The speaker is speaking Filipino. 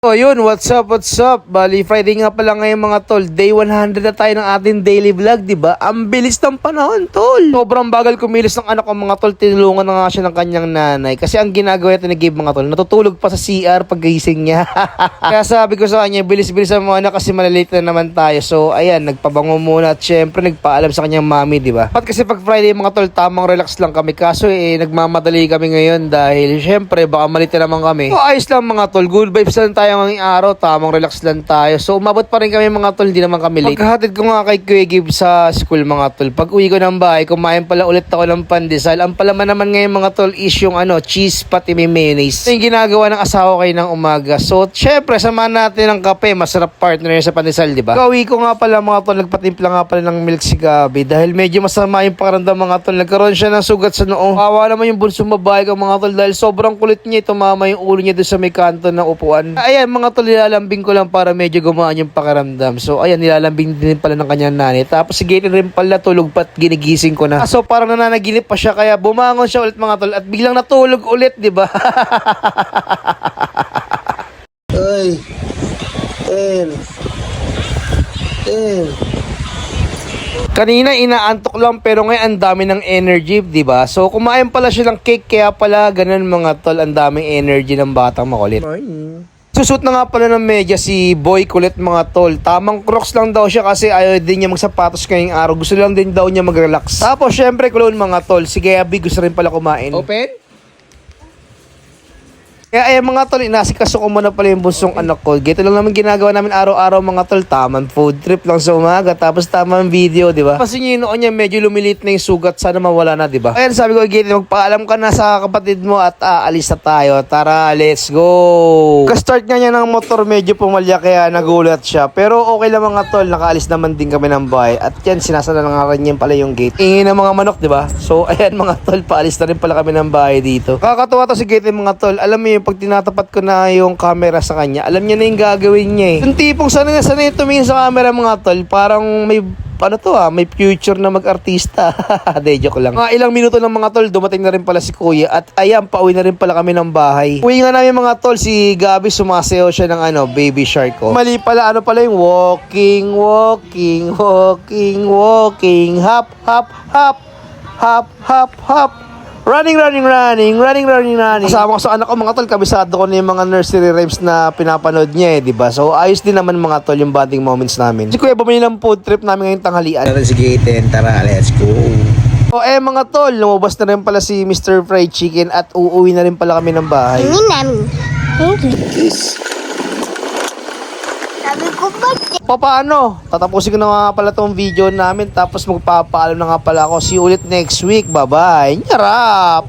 So yun, what's up, what's up? Bali, Friday nga pala ngayon mga tol. Day 100 na tayo ng ating daily vlog, diba? Ang bilis ng panahon, tol. Sobrang bagal kumilos ng anak ko mga tol. Tinulungan na nga siya ng kanyang nanay. Kasi ang ginagawa ito ni Gabe mga tol, natutulog pa sa CR pag gising niya. Kaya sabi ko sa kanya, bilis-bilis mo na kasi malalate na naman tayo. So ayan, nagpabango muna at syempre nagpaalam sa kanyang mami, diba? At kasi pag Friday mga tol, tamang relax lang kami. Kaso nagmamadali kami ngayon dahil syempre baka malita naman kami. So ayos lang mga tol, good vibes lang tayo ngayong araw, tamang relax lang tayo. So umabot pa rin kami mga tol, hindi naman kami late. Pagkahatid ko nga kay Kuya Gabe sa school mga tol, pag uwi ko ng bahay, kumain pala ulit ako ng pandesal. Ang palaman naman ngayon mga tol is yung cheese pati may mayonnaise. Ito yung ginagawa ng asawa kayo ng umaga. So syempre, samahan natin ng kape, masarap partner sa pandesal, di ba? Kauwi ko nga pala mga tol, nagpatimpla nga pala ng milk si Gabi dahil medyo masama yung pakiramdam mga tol. Nagkaroon siya ng sugat sa noo. Kawawa naman yung bunsong babae ko mga tol dahil sobrang kulit niya, tumama yung ulo niya doon sa may kanto ng upuan. Ayan mga tol, nilalambing ko lang para medyo gumaan yung pakiramdam. So ayan, nilalambing din pala ng kanyang nanay. Tapos sige rin pala, tulog pa't ginigising ko na. So parang nananaginip pa siya, kaya bumangon siya ulit mga tol at biglang natulog ulit, di ba? Ay. Kanina inaantok lang pero ngayon ang dami ng energy, 'di ba? So kumain pala siya ng cake kaya pala ganun mga tol, ang daming energy ng batang makulit. Susot na nga pala ng media si Boy kulit mga tol. Tamang Crocs lang daw siya kasi ayaw din niya magsapatos ngayong araw. Gusto lang din daw niya mag-relax. Tapos syempre clone mga tol, si Gabi gusto rin pala kumain. Open? Kaya ayan mga tol, inasikaso ko muna pala yung bunsong anak ko. Gito lang naman ginagawa namin araw-araw mga tol. Tamang food trip lang sa umaga. Tapos tamang video, di ba? Kasi yung noon niya medyo lumilit na yung sugat. Sana mawala na, di ba? Ayan, sabi ko, Gito, magpaalam ka na sa kapatid mo at aalis na tayo. Tara, let's go! Ka-start nga niya ng motor, medyo pumalya kaya nagulat siya. Pero okay lang mga tol, nakaalis naman din kami ng bahay. At yan, sinasala na nga rin pala yung gate. Ingin ng mga manok, di ba? So ayan mga tol, paalis na rin pala kami ng bahay dito. Kakatuwa to si Gito mga tol. Alam mo pag tinatapat ko na yung camera sa kanya, alam niya na yung gagawin niya eh. Yung tipong sanay tumingin sa camera mga tol, parang may may future na mag-artista. De, joke lang. Mga ilang minuto ng mga tol, dumating na rin pala si Kuya at ayan, pauwi na rin pala kami ng bahay. Uwi nga namin mga tol, si Gabi sumasayaw siya ng baby shark ko. Mali pala, pala yung walking, hop, hop, hop, hop, hop, hop. Running. Kasama ko sa anak ko mga tol, kabisado ko na yung mga nursery rhymes na pinapanood niya diba? So ayos din naman mga tol yung bonding moments namin. Si Kuya bumili ng food trip namin ngayong tanghalian. Sige, tara, let's go. So mga tol, lumabas na rin pala si Mr. Fried Chicken at uuwi na rin pala kami ng bahay. Sabi ko ba? Paano? Tatapusin ko na nga pala tong video namin tapos magpapaalam na nga pala ako. See you ulit next week. Bye-bye. Nyarap!